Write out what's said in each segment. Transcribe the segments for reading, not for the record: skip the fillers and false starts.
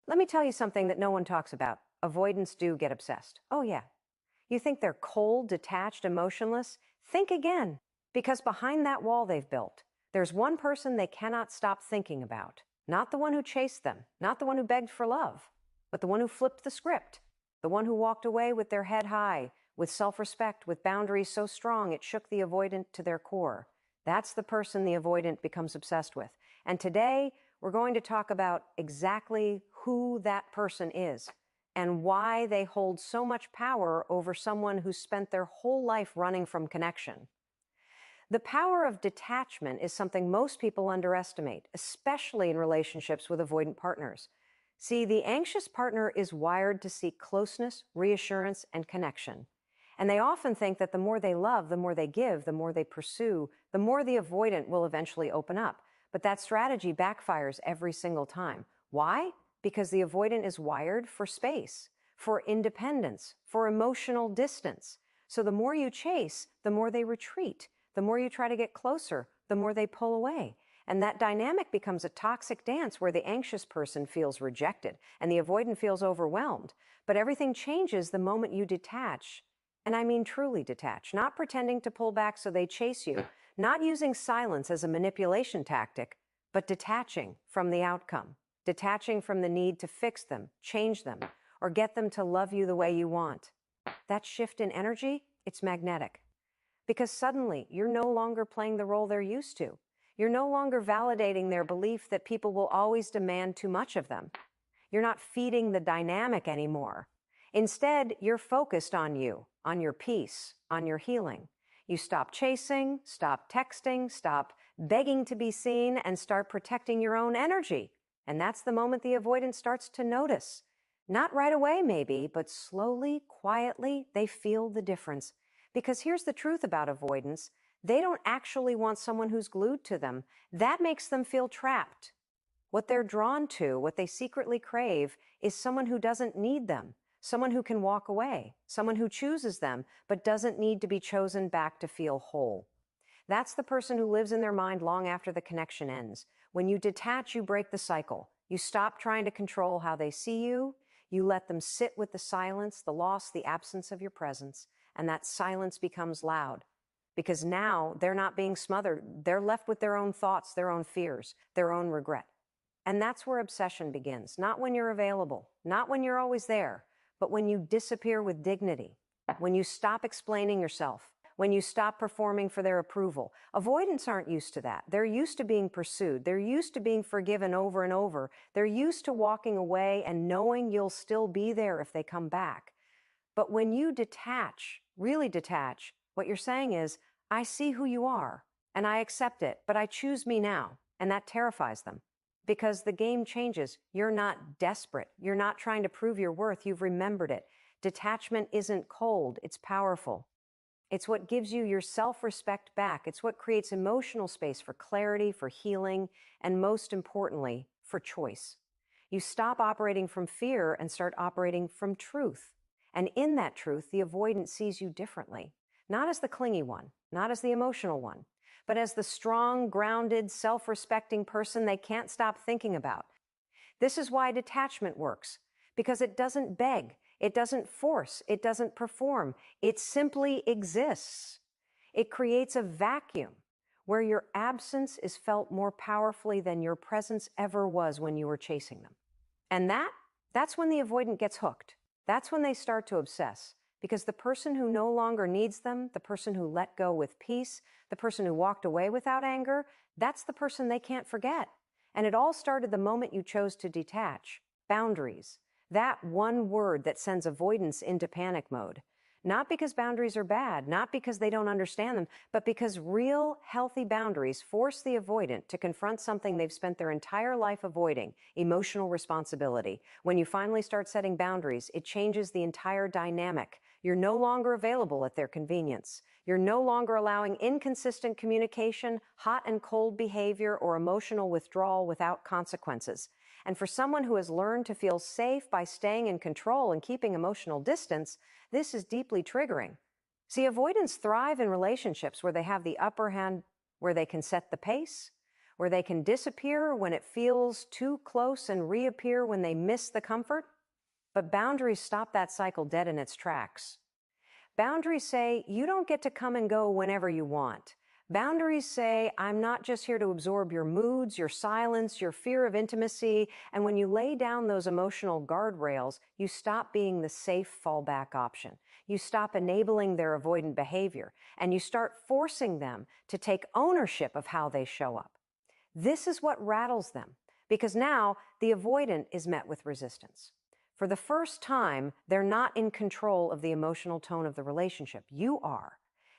Let me tell you something that no one talks about. Avoidants do get obsessed. Oh, yeah. You think they're cold, detached, emotionless? Think again. Because behind that wall they've built, there's one person they cannot stop thinking about. Not the one who chased them, not the one who begged for love, but the one who flipped the script. The one who walked away with their head high, with self-respect, with boundaries so strong it shook the avoidant to their core. That's the person the avoidant becomes obsessed with. And today, we're going to talk about exactly who that person is and why they hold so much power over someone who spent their whole life running from connection. The power of detachment is something most people underestimate, especially in relationships with avoidant partners. See, the anxious partner is wired to seek closeness, reassurance, and connection. And they often think that the more they love, the more they give, the more they pursue, the more the avoidant will eventually open up. But that strategy backfires every single time. Why? Because the avoidant is wired for space, for independence, for emotional distance. So the more you chase, the more they retreat. The more you try to get closer, the more they pull away. And that dynamic becomes a toxic dance where the anxious person feels rejected and the avoidant feels overwhelmed. But everything changes the moment you detach. And I mean truly detach, not pretending to pull back so they chase you, not using silence as a manipulation tactic, but detaching from the outcome, detaching from the need to fix them, change them, or get them to love you the way you want. That shift in energy, it's magnetic. Because suddenly, you're no longer playing the role they're used to. You're no longer validating their belief that people will always demand too much of them. You're not feeding the dynamic anymore. Instead, you're focused on you, on your peace, on your healing. You stop chasing, stop texting, stop begging to be seen, and start protecting your own energy. And that's the moment the avoidant starts to notice. Not right away, maybe, but slowly, quietly, they feel the difference. Because here's the truth about avoidance. They don't actually want someone who's glued to them. That makes them feel trapped. What they're drawn to, what they secretly crave, is someone who doesn't need them, someone who can walk away, someone who chooses them, but doesn't need to be chosen back to feel whole. That's the person who lives in their mind long after the connection ends. When you detach, you break the cycle. You stop trying to control how they see you. You let them sit with the silence, the loss, the absence of your presence. And that silence becomes loud. Because now they're not being smothered. They're left with their own thoughts, their own fears, their own regret. And that's where obsession begins. Not when you're available, not when you're always there, but when you disappear with dignity, when you stop explaining yourself, when you stop performing for their approval. Avoidants aren't used to that. They're used to being pursued. They're used to being forgiven over and over. They're used to walking away and knowing you'll still be there if they come back. But when you detach, really detach, what you're saying is, I see who you are, and I accept it, but I choose me now. And that terrifies them. Because the game changes. You're not desperate. You're not trying to prove your worth. You've remembered it. Detachment isn't cold. It's powerful. It's what gives you your self-respect back. It's what creates emotional space for clarity, for healing, and most importantly, for choice. You stop operating from fear and start operating from truth. And in that truth, the avoidant sees you differently. Not as the clingy one, not as the emotional one, but as the strong, grounded, self-respecting person they can't stop thinking about. This is why detachment works, because it doesn't beg, it doesn't force, it doesn't perform. It simply exists. It creates a vacuum where your absence is felt more powerfully than your presence ever was when you were chasing them. And that's when the avoidant gets hooked. That's when they start to obsess. Because the person who no longer needs them, the person who let go with peace, the person who walked away without anger, that's the person they can't forget. And it all started the moment you chose to detach. Boundaries. That one word that sends avoidance into panic mode. Not because boundaries are bad, not because they don't understand them, but because real, healthy boundaries force the avoidant to confront something they've spent their entire life avoiding, emotional responsibility. When you finally start setting boundaries, it changes the entire dynamic. You're no longer available at their convenience. You're no longer allowing inconsistent communication, hot and cold behavior, or emotional withdrawal without consequences. And for someone who has learned to feel safe by staying in control and keeping emotional distance, this is deeply triggering. See, avoidants thrive in relationships where they have the upper hand, where they can set the pace, where they can disappear when it feels too close and reappear when they miss the comfort. But boundaries stop that cycle dead in its tracks. Boundaries say you don't get to come and go whenever you want. Boundaries say, I'm not just here to absorb your moods, your silence, your fear of intimacy. And when you lay down those emotional guardrails, you stop being the safe fallback option. You stop enabling their avoidant behavior, and you start forcing them to take ownership of how they show up. This is what rattles them, because now the avoidant is met with resistance. For the first time, they're not in control of the emotional tone of the relationship. You are.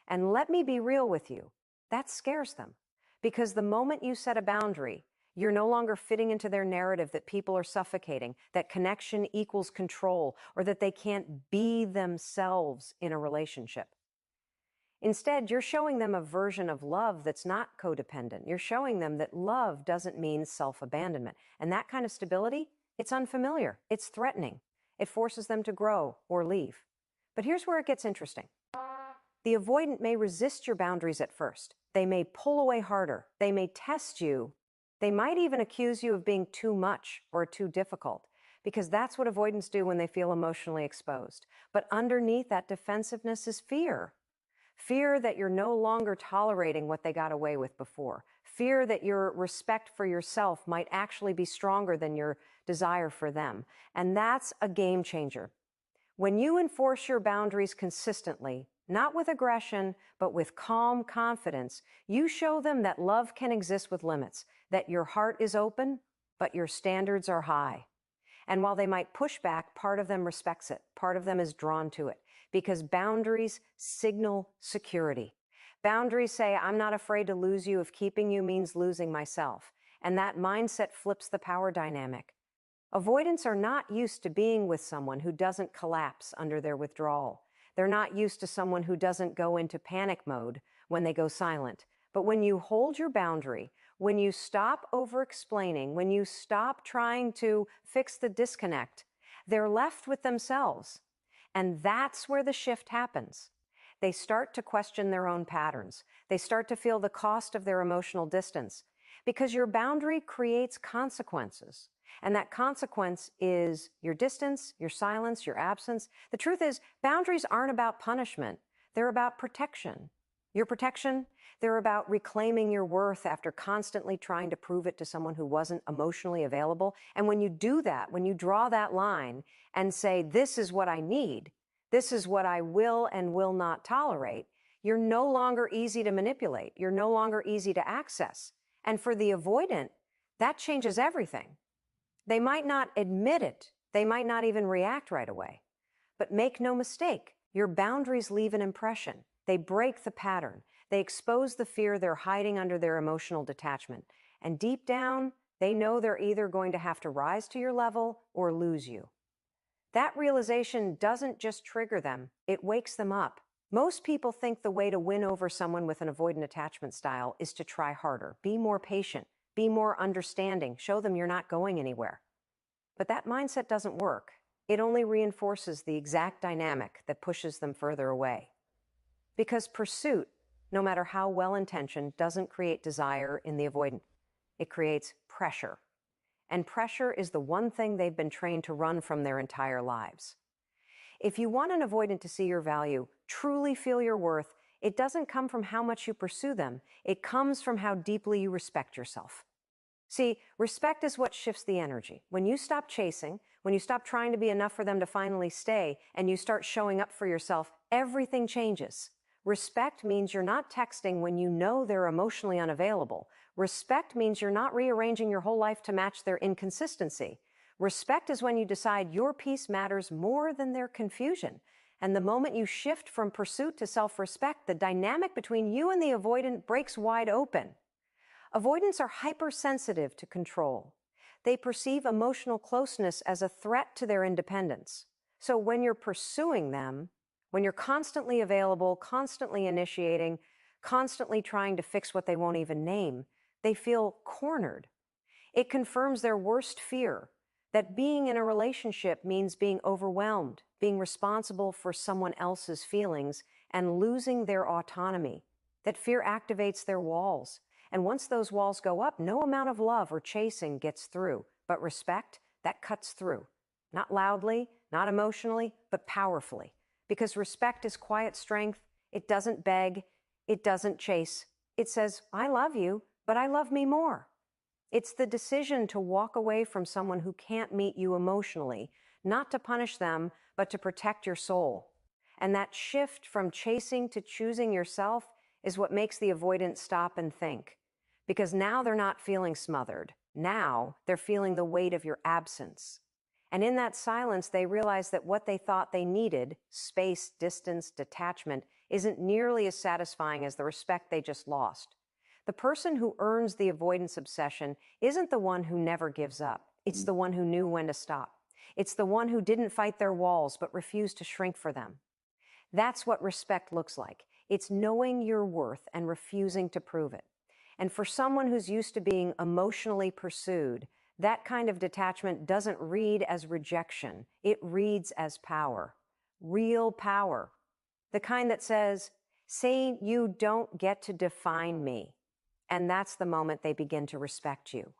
And let me be real with you. That scares them, because the moment you set a boundary, you're no longer fitting into their narrative that people are suffocating, that connection equals control, or that they can't be themselves in a relationship. Instead, you're showing them a version of love that's not codependent. You're showing them that love doesn't mean self-abandonment. And that kind of stability, it's unfamiliar, it's threatening. It forces them to grow or leave. But here's where it gets interesting. The avoidant may resist your boundaries at first. They may pull away harder. They may test you. They might even accuse you of being too much or too difficult, because that's what avoidants do when they feel emotionally exposed. But underneath that defensiveness is fear. Fear that you're no longer tolerating what they got away with before. Fear that your respect for yourself might actually be stronger than your desire for them. And that's a game changer. When you enforce your boundaries consistently, not with aggression, but with calm confidence, you show them that love can exist with limits, that your heart is open, but your standards are high. And while they might push back, part of them respects it. Part of them is drawn to it, because boundaries signal security. Boundaries say, I'm not afraid to lose you if keeping you means losing myself. And that mindset flips the power dynamic. Avoidants are not used to being with someone who doesn't collapse under their withdrawal. They're not used to someone who doesn't go into panic mode when they go silent. But when you hold your boundary, when you stop over-explaining, when you stop trying to fix the disconnect, they're left with themselves. And that's where the shift happens. They start to question their own patterns. They start to feel the cost of their emotional distance, because your boundary creates consequences. And that consequence is your distance, your silence, your absence. The truth is, boundaries aren't about punishment. They're about protection. Your protection, they're about reclaiming your worth after constantly trying to prove it to someone who wasn't emotionally available. And when you do that, when you draw that line and say, this is what I need, this is what I will and will not tolerate, you're no longer easy to manipulate. You're no longer easy to access. And for the avoidant, that changes everything. They might not admit it. They might not even react right away. But make no mistake, your boundaries leave an impression. They break the pattern. They expose the fear they're hiding under their emotional detachment. And deep down, they know they're either going to have to rise to your level or lose you. That realization doesn't just trigger them, it wakes them up. Most people think the way to win over someone with an avoidant attachment style is to try harder, be more patient, be more understanding, show them you're not going anywhere. But that mindset doesn't work. It only reinforces the exact dynamic that pushes them further away. Because pursuit, no matter how well-intentioned, doesn't create desire in the avoidant. It creates pressure. And pressure is the one thing they've been trained to run from their entire lives. If you want an avoidant to see your value, truly feel your worth, it doesn't come from how much you pursue them. It comes from how deeply you respect yourself. See, respect is what shifts the energy. When you stop chasing, when you stop trying to be enough for them to finally stay, and you start showing up for yourself, everything changes. Respect means you're not texting when you know they're emotionally unavailable. Respect means you're not rearranging your whole life to match their inconsistency. Respect is when you decide your peace matters more than their confusion. And the moment you shift from pursuit to self-respect, the dynamic between you and the avoidant breaks wide open. Avoidants are hypersensitive to control. They perceive emotional closeness as a threat to their independence. So when you're pursuing them, when you're constantly available, constantly initiating, constantly trying to fix what they won't even name, they feel cornered. It confirms their worst fear, that being in a relationship means being overwhelmed, being responsible for someone else's feelings, and losing their autonomy. That fear activates their walls. And once those walls go up, no amount of love or chasing gets through. But respect, that cuts through. Not loudly, not emotionally, but powerfully. Because respect is quiet strength. It doesn't beg. It doesn't chase. It says, I love you, but I love me more. It's the decision to walk away from someone who can't meet you emotionally, not to punish them, but to protect your soul. And that shift from chasing to choosing yourself is what makes the avoidant stop and think. Because now they're not feeling smothered. Now they're feeling the weight of your absence. And in that silence, they realize that what they thought they needed, space, distance, detachment, isn't nearly as satisfying as the respect they just lost. The person who earns the avoidance obsession isn't the one who never gives up. It's the one who knew when to stop. It's the one who didn't fight their walls but refused to shrink for them. That's what respect looks like. It's knowing your worth and refusing to prove it. And for someone who's used to being emotionally pursued, that kind of detachment doesn't read as rejection. It reads as power. Real power. The kind that says, say you don't get to define me. And that's the moment they begin to respect you.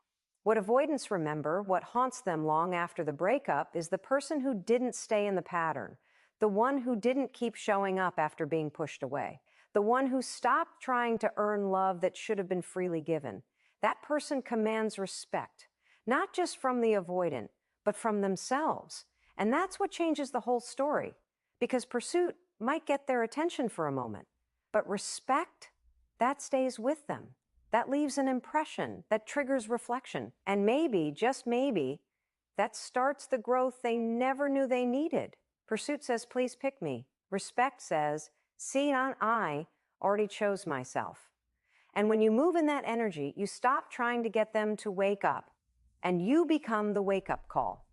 What avoidants remember, what haunts them long after the breakup, is the person who didn't stay in the pattern, the one who didn't keep showing up after being pushed away, the one who stopped trying to earn love that should have been freely given. That person commands respect, not just from the avoidant, but from themselves. And that's what changes the whole story, because pursuit might get their attention for a moment, but respect, that stays with them. That leaves an impression, that triggers reflection, and maybe, just maybe, that starts the growth they never knew they needed. Pursuit says, please pick me. Respect says, see, I already chose myself. And when you move in that energy, you stop trying to get them to wake up, and you become the wake-up call.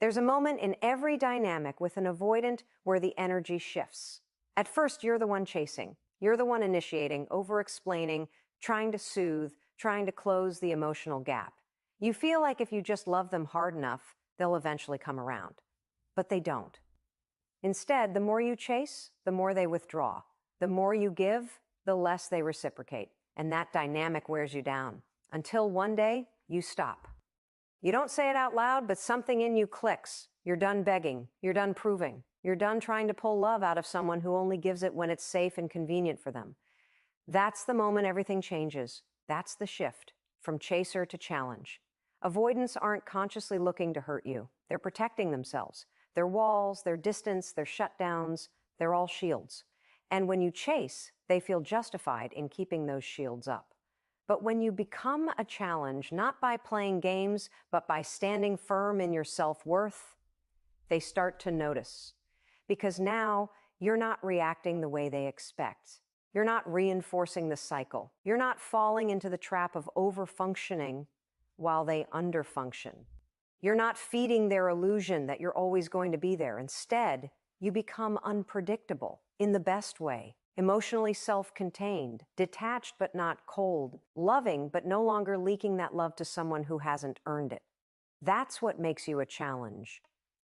There's a moment in every dynamic with an avoidant where the energy shifts. At first, you're the one chasing. You're the one initiating, over-explaining, trying to soothe, trying to close the emotional gap. You feel like if you just love them hard enough, they'll eventually come around. But they don't. Instead, the more you chase, the more they withdraw. The more you give, the less they reciprocate. And that dynamic wears you down. Until one day, you stop. You don't say it out loud, but something in you clicks. You're done begging. You're done proving. You're done trying to pull love out of someone who only gives it when it's safe and convenient for them. That's the moment everything changes. That's the shift, from chaser to challenge. Avoidants aren't consciously looking to hurt you. They're protecting themselves. Their walls, their distance, their shutdowns, they're all shields. And when you chase, they feel justified in keeping those shields up. But when you become a challenge, not by playing games, but by standing firm in your self-worth, they start to notice. Because now you're not reacting the way they expect. You're not reinforcing the cycle. You're not falling into the trap of over-functioning while they underfunction. You're not feeding their illusion that you're always going to be there. Instead, you become unpredictable in the best way, emotionally self-contained, detached but not cold, loving but no longer leaking that love to someone who hasn't earned it. That's what makes you a challenge.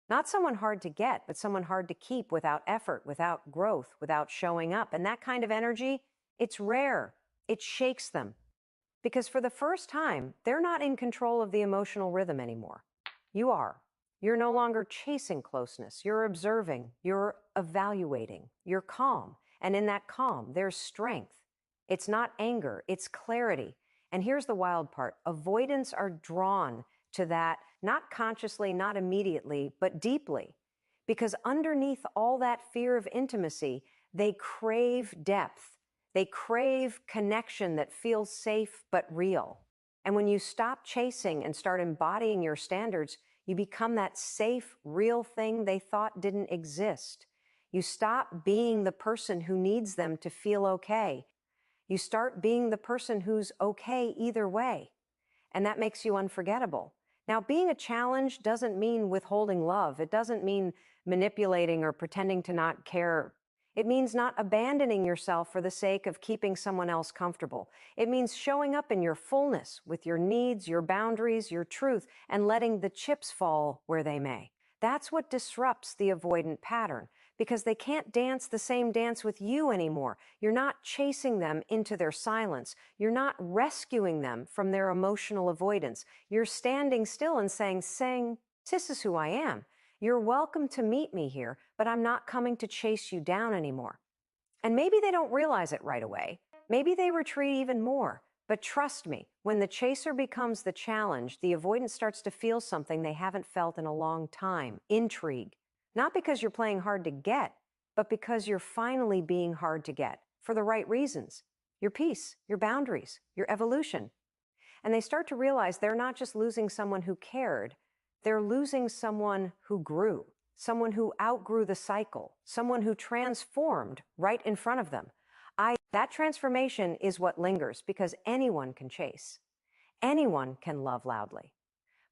Not someone hard to get, but someone hard to keep without effort, without growth, without showing up. And that kind of energy, it's rare. It shakes them. Because for the first time, they're not in control of the emotional rhythm anymore. You are. You're no longer chasing closeness. You're observing. You're evaluating. You're calm. And in that calm, there's strength. It's not anger. It's clarity. And here's the wild part. Avoidants are drawn to that, not consciously, not immediately, but deeply. Because underneath all that fear of intimacy, they crave depth. They crave connection that feels safe but real. And when you stop chasing and start embodying your standards, you become that safe, real thing they thought didn't exist. You stop being the person who needs them to feel okay. You start being the person who's okay either way. And that makes you unforgettable. Now, being a challenge doesn't mean withholding love. It doesn't mean manipulating or pretending to not care. It means not abandoning yourself for the sake of keeping someone else comfortable. It means showing up in your fullness with your needs, your boundaries, your truth, and letting the chips fall where they may. That's what disrupts the avoidant pattern, because they can't dance the same dance with you anymore. You're not chasing them into their silence. You're not rescuing them from their emotional avoidance. You're standing still and saying, this is who I am. You're welcome to meet me here, but I'm not coming to chase you down anymore. And maybe they don't realize it right away. Maybe they retreat even more. But trust me, when the chaser becomes the challenge, the avoidant starts to feel something they haven't felt in a long time: intrigue. Not because you're playing hard to get, but because you're finally being hard to get for the right reasons: your peace, your boundaries, your evolution. And they start to realize they're not just losing someone who cared, they're losing someone who grew, someone who outgrew the cycle, someone who transformed right in front of them. That transformation is what lingers, because anyone can chase. Anyone can love loudly.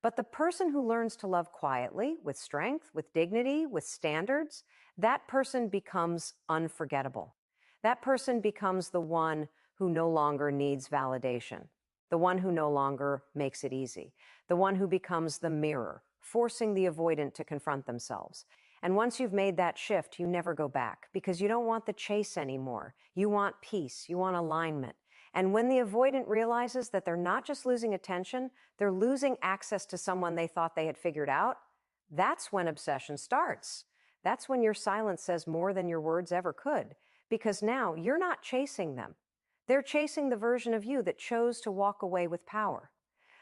But the person who learns to love quietly, with strength, with dignity, with standards, that person becomes unforgettable. That person becomes the one who no longer needs validation, the one who no longer makes it easy, the one who becomes the mirror, forcing the avoidant to confront themselves. And once you've made that shift, you never go back, because you don't want the chase anymore. You want peace, you want alignment. And when the avoidant realizes that they're not just losing attention, they're losing access to someone they thought they had figured out, that's when obsession starts. That's when your silence says more than your words ever could, because now you're not chasing them. They're chasing the version of you that chose to walk away with power.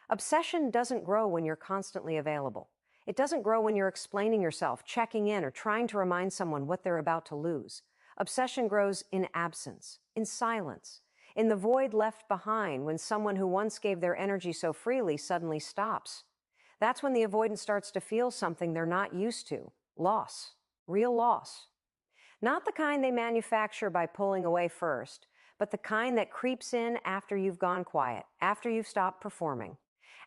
Obsession doesn't grow when you're constantly available. It doesn't grow when you're explaining yourself, checking in, or trying to remind someone what they're about to lose. Obsession grows in absence, in silence, in the void left behind when someone who once gave their energy so freely suddenly stops. That's when the avoidant starts to feel something they're not used to: loss, real loss. Not the kind they manufacture by pulling away first, but the kind that creeps in after you've gone quiet, after you've stopped performing,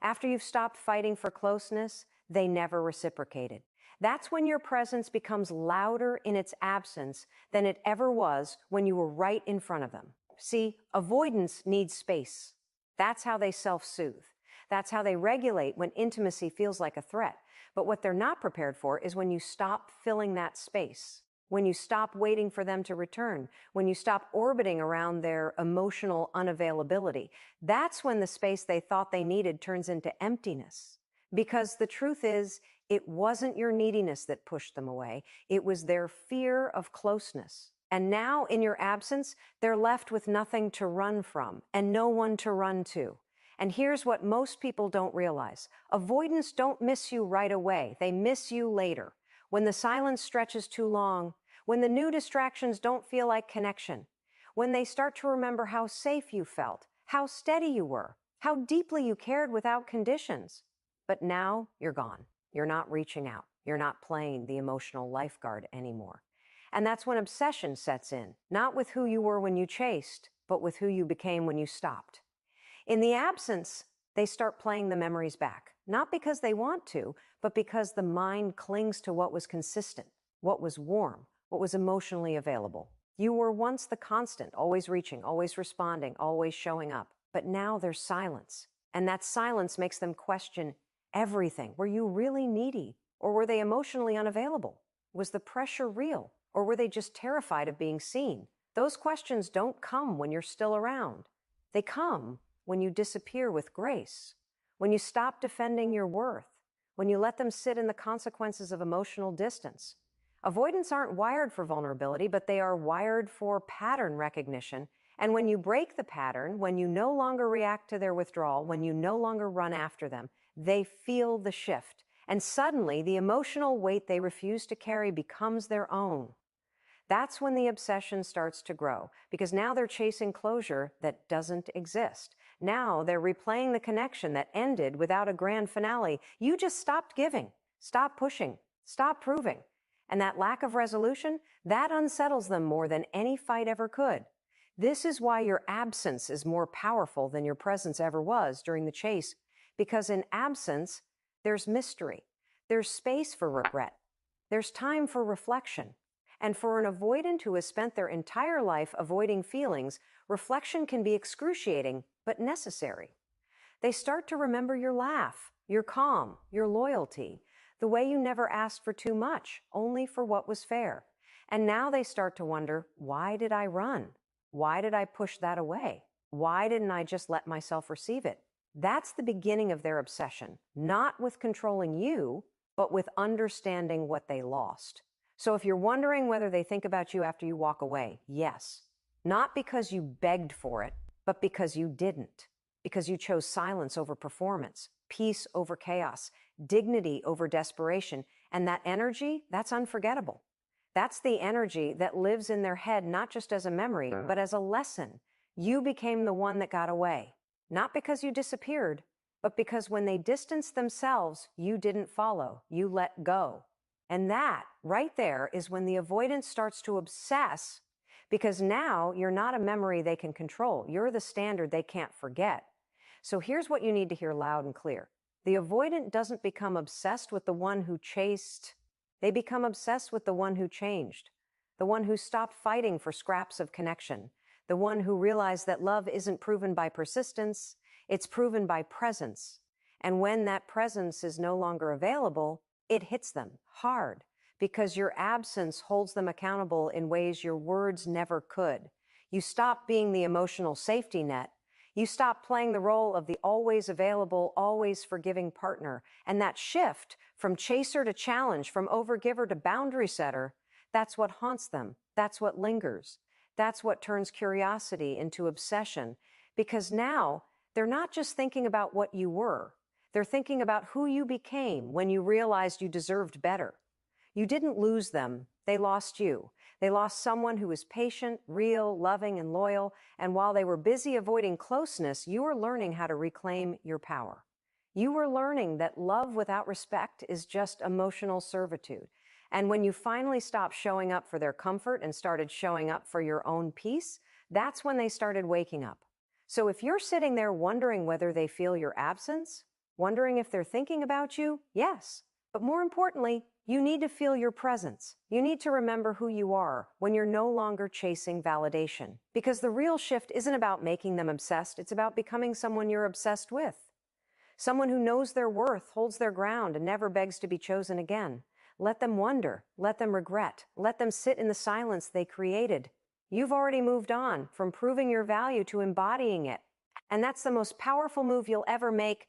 after you've stopped fighting for closeness they never reciprocated. That's when your presence becomes louder in its absence than it ever was when you were right in front of them. See, avoidance needs space. That's how they self-soothe. That's how they regulate when intimacy feels like a threat. But what they're not prepared for is when you stop filling that space, when you stop waiting for them to return, when you stop orbiting around their emotional unavailability. That's when the space they thought they needed turns into emptiness. Because the truth is, it wasn't your neediness that pushed them away. It was their fear of closeness. And now, in your absence, they're left with nothing to run from and no one to run to. And here's what most people don't realize: avoidants don't miss you right away. They miss you later, when the silence stretches too long, when the new distractions don't feel like connection, when they start to remember how safe you felt, how steady you were, how deeply you cared without conditions. But now you're gone. You're not reaching out. You're not playing the emotional lifeguard anymore. And that's when obsession sets in, not with who you were when you chased, but with who you became when you stopped. In the absence, they start playing the memories back, not because they want to, but because the mind clings to what was consistent, what was warm, what was emotionally available. You were once the constant, always reaching, always responding, always showing up. But now there's silence. And that silence makes them question everything. Were you really needy? Or were they emotionally unavailable? Was the pressure real? Or were they just terrified of being seen? Those questions don't come when you're still around. They come when you disappear with grace, when you stop defending your worth, when you let them sit in the consequences of emotional distance. Avoidants aren't wired for vulnerability, but they are wired for pattern recognition. And when you break the pattern, when you no longer react to their withdrawal, when you no longer run after them, they feel the shift. And suddenly, the emotional weight they refuse to carry becomes their own. That's when the obsession starts to grow, because now they're chasing closure that doesn't exist. Now they're replaying the connection that ended without a grand finale. You just stopped giving, stopped pushing, stopped proving. And that lack of resolution, that unsettles them more than any fight ever could. This is why your absence is more powerful than your presence ever was during the chase, because in absence, there's mystery, there's space for regret, there's time for reflection. And for an avoidant who has spent their entire life avoiding feelings, reflection can be excruciating, but necessary. They start to remember your laugh, your calm, your loyalty, The way you never asked for too much, only for what was fair. And now they start to wonder, why did I run? Why did I push that away? Why didn't I just let myself receive it? That's the beginning of their obsession, not with controlling you, but with understanding what they lost. So if you're wondering whether they think about you after you walk away, yes. Not because you begged for it, but because you didn't. Because you chose silence over performance, peace over chaos, dignity over desperation. And that energy, that's unforgettable. That's the energy that lives in their head, not just as a memory, but as a lesson. You became the one that got away. Not because you disappeared, but because when they distanced themselves, you didn't follow. You let go. And that, right there, is when the avoidance starts to obsess, because now you're not a memory they can control. You're the standard they can't forget. So here's what you need to hear loud and clear. The avoidant doesn't become obsessed with the one who chased. They become obsessed with the one who changed, the one who stopped fighting for scraps of connection, the one who realized that love isn't proven by persistence, it's proven by presence. And when that presence is no longer available, it hits them hard because your absence holds them accountable in ways your words never could. You stop being the emotional safety net. You stop playing the role of the always available, always forgiving partner. And that shift from chaser to challenge, from overgiver to boundary setter, that's what haunts them. That's what lingers. That's what turns curiosity into obsession. Because now they're not just thinking about what you were. They're thinking about who you became when you realized you deserved better. You didn't lose them. They lost you. They lost someone who was patient, real, loving, and loyal. And while they were busy avoiding closeness, you were learning how to reclaim your power. You were learning that love without respect is just emotional servitude. And when you finally stopped showing up for their comfort and started showing up for your own peace, that's when they started waking up. So if you're sitting there wondering whether they feel your absence, wondering if they're thinking about you, yes. But more importantly, you need to feel your presence. You need to remember who you are when you're no longer chasing validation. Because the real shift isn't about making them obsessed, it's about becoming someone you're obsessed with. Someone who knows their worth, holds their ground, and never begs to be chosen again. Let them wonder, let them regret, let them sit in the silence they created. You've already moved on from proving your value to embodying it. And that's the most powerful move you'll ever make,